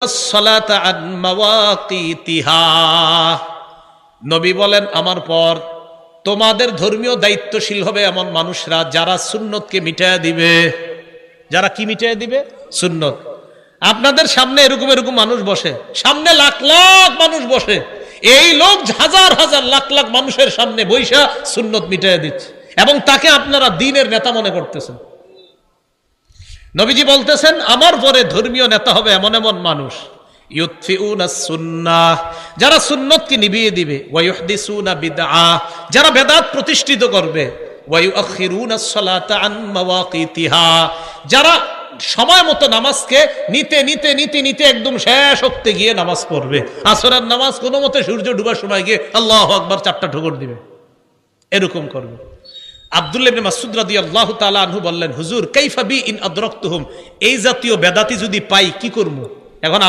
সালাতা আন মাওয়াকিতিহা। নবী বলেন, আমার পর তোমাদের ধর্মীয় দায়িত্বশীল হবে এমন মানুষরা যারা সুন্নতকে মিটায়া দিবে। যারা কি মিটায়া দিবে? সুন্নত। আপনাদের সামনে এরকম এরকম মানুষ বসে, সামনে লাখ লাখ মানুষ বসে, এই লোক হাজার হাজার লাখ লাখ মানুষের সামনে বৈশা সুন্নত মিটায়া দিচ্ছে এবং তাকে আপনারা দ্বীনের নেতা মনে করতেছেন। নবীজি বলতেছেন, আমার পরে ধর্মীয় নেতা হবে এমন এমন মানুষ ইউতফিউনা সুন্নাহ, যারা সুন্নতকে নিভিয়ে দিবে, ওয়া ইউহদিসুনা বিদআহ, যারা বেদাত প্রতিষ্ঠিত করবে, ওয়া ইউআখিরুনা সালাতা আন মাওয়াকিতিহা, যারা সময় মতো নামাজকে নিতে নিতে নিতে নিতে একদম শেষ হতে গিয়ে নামাজ পড়বে। আসরের নামাজ কোনো মতে সূর্য ডুবার সময় গিয়ে আল্লাহু আকবার 4টা ঠোকর দিবে, এরকম করবে। আব্দুল্লাহ ইবনে মাসউদ রাদিয়াল্লাহু তাআলা আনহু বললেন, হুজুর কাইফা বি ইন আদরাকতুহুম, এই জাতীয় বেদাতি যদি পাই কি করব? এখন